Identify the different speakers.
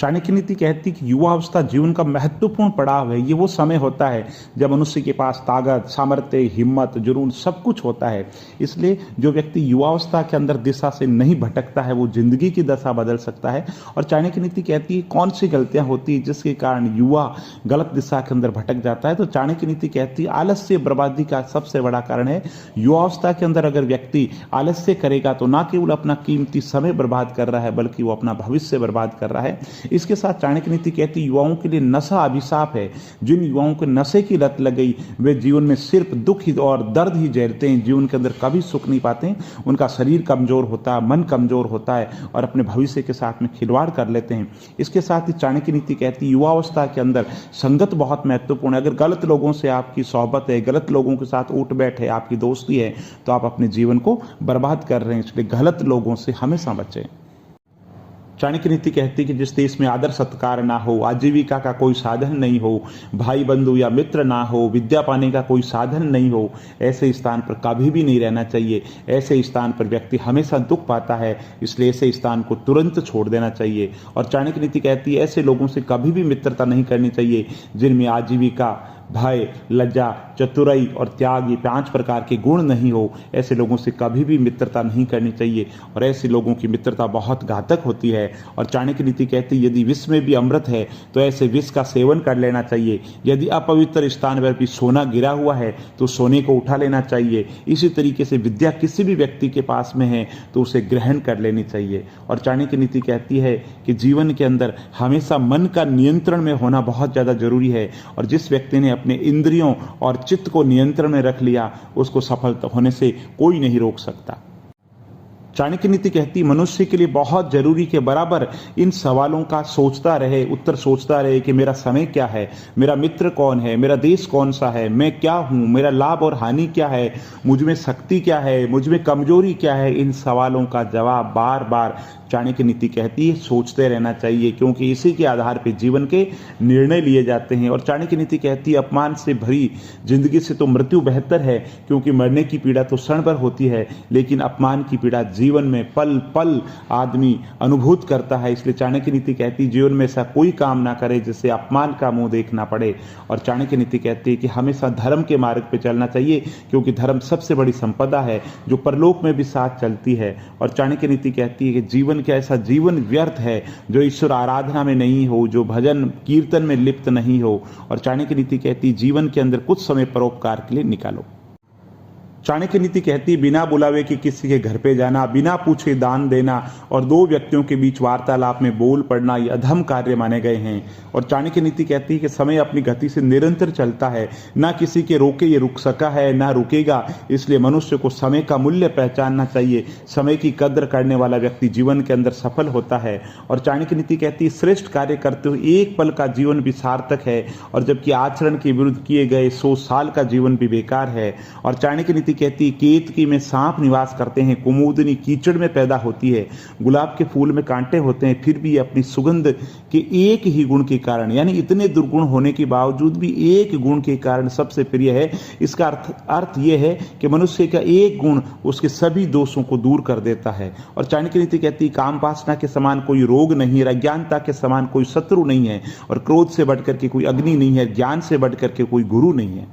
Speaker 1: चाणक्य नीति कहती है कि युवावस्था जीवन का महत्वपूर्ण पड़ाव है। ये वो समय होता है जब मनुष्य के पास ताकत, सामर्थ्य, हिम्मत, जुनून सब कुछ होता है। इसलिए जो व्यक्ति युवावस्था के अंदर दिशा से नहीं भटकता है वो जिंदगी की दशा बदल सकता है। और चाणक्य नीति कहती है कौन सी गलतियां होती है जिसके कारण युवा गलत दिशा के अंदर भटक जाता है। तो चाणक्य नीति कहती है आलस्य बर्बादी का सबसे बड़ा कारण है। युवावस्था के अंदर अगर व्यक्ति आलस्य करेगा तो ना केवल अपना कीमती समय बर्बाद कर रहा है बल्कि वो अपना भविष्य बर्बाद कर रहा है। इसके साथ चाणक्य नीति कहती है युवाओं के लिए नशा अभिशाप है। जिन युवाओं को नशे की लत लग गई वे जीवन में सिर्फ दुख ही और दर्द ही झेलते हैं, जीवन के अंदर कभी सुख नहीं पाते। उनका शरीर कमजोर होता है, मन कमजोर होता है और अपने भविष्य के साथ में खिलवाड़ कर लेते हैं। इसके साथ ही चाणक्य नीति कहती है युवावस्था के अंदर संगत बहुत महत्वपूर्ण है। अगर गलत लोगों से आपकी सोहबत है, गलत लोगों के साथ उठ बैठ है, आपकी दोस्ती है, तो आप अपने जीवन को बर्बाद कर रहे हैं। इसलिए गलत लोगों से हमेशा बचें। चाणक्य नीति कहती है कि जिस देश में आदर सत्कार ना हो, आजीविका का कोई साधन नहीं हो, भाई बंधु या मित्र ना हो, विद्या पाने का कोई साधन नहीं हो, ऐसे स्थान पर कभी भी नहीं रहना चाहिए। ऐसे स्थान पर व्यक्ति हमेशा दुख पाता है, इसलिए ऐसे स्थान को तुरंत छोड़ देना चाहिए। और चाणक्य नीति कहती है ऐसे लोगों से कभी भी मित्रता नहीं करनी चाहिए जिनमें आजीविका, भय, लज्जा, चतुराई और त्याग ये 5 प्रकार के गुण नहीं हो। ऐसे लोगों से कभी भी मित्रता नहीं करनी चाहिए और ऐसे लोगों की मित्रता बहुत घातक होती है। और चाणक्य नीति कहती है यदि विष में भी अमृत है तो ऐसे विष का सेवन कर लेना चाहिए। यदि अपवित्र स्थान पर भी सोना गिरा हुआ है तो सोने को उठा लेना चाहिए। इसी तरीके से विद्या किसी भी व्यक्ति के पास में है तो उसे ग्रहण कर लेनी चाहिए। और चाणक्य नीति कहती है कि जीवन के अंदर हमेशा मन का नियंत्रण में होना बहुत ज़्यादा जरूरी है और जिस व्यक्ति ने अपने इंद्रियों और चित्त को नियंत्रण में रख लिया उसको सफल होने से कोई नहीं रोक सकता। चाणक्य नीति कहती मनुष्य के लिए बहुत जरूरी के बराबर इन सवालों का सोचता रहे, उत्तर सोचता रहे कि मेरा समय क्या है, मेरा मित्र कौन है, मेरा देश कौन सा है, मैं क्या हूं, मेरा लाभ और हानि क्या है, मुझ में शक्ति क्या है, मुझ में कमजोरी क्या है। इन सवालों का जवाब बार बार चाणक्य नीति कहती है सोचते रहना चाहिए क्योंकि इसी के आधार पर जीवन के निर्णय लिए जाते हैं। और चाणक्य नीति कहती है अपमान से भरी जिंदगी से तो मृत्यु बेहतर है क्योंकि मरने की पीड़ा तो क्षण भर होती है लेकिन अपमान की पीड़ा जीवन में पल पल आदमी अनुभूत करता है। इसलिए चाणक्य नीति कहती है जीवन में ऐसा कोई काम ना करे जिससे अपमान का मुंह देखना पड़े। और चाणक्य नीति कहती है कि हमेशा धर्म के मार्ग पर चलना चाहिए क्योंकि धर्म सबसे बड़ी संपदा है जो परलोक में भी साथ चलती है। और चाणक्य नीति कहती है कि जीवन क्या ऐसा जीवन व्यर्थ है जो ईश्वर आराधना में नहीं हो, जो भजन कीर्तन में लिप्त नहीं हो। और चाणक्य नीति कहती है जीवन के अंदर कुछ समय परोपकार के लिए निकालो। चाणक्य नीति कहती है बिना बुलावे के किसी के घर पे जाना, बिना पूछे दान देना और 2 व्यक्तियों के बीच वार्तालाप में बोल पड़ना ये अधम कार्य माने गए हैं। और चाणक्य नीति कहती है कि समय अपनी गति से निरंतर चलता है, ना किसी के रोके ये रुक सका है ना रुकेगा। इसलिए मनुष्य को समय का मूल्य पहचानना चाहिए। समय की कद्र करने वाला व्यक्ति जीवन के अंदर सफल होता है। और चाणक्य नीति कहती है श्रेष्ठ कार्य करते हुए 1 पल का जीवन भी सार्थक है और जबकि आचरण के विरुद्ध किए गए 100 साल का जीवन भी बेकार है। और चाणक्य नीति कहती केतकी में सांप निवास करते हैं, कुमुदनी कीचड़ में पैदा होती है, गुलाब के फूल में कांटे होते हैं, फिर भी अपनी सुगंध के एक ही गुण के कारण यानी इतने दुर्गुण होने के बावजूद भी एक गुण के कारण सबसे प्रिय है। इसका अर्थ यह है कि मनुष्य का एक गुण उसके सभी दोषों को दूर कर देता है। और चाणक्य नीति कहती काम वासना के समान कोई रोग नहीं है, अज्ञानता के समान कोई शत्रु नहीं है और क्रोध से बढ़कर के कोई अग्नि नहीं है, ज्ञान से बढ़कर के कोई गुरु नहीं है।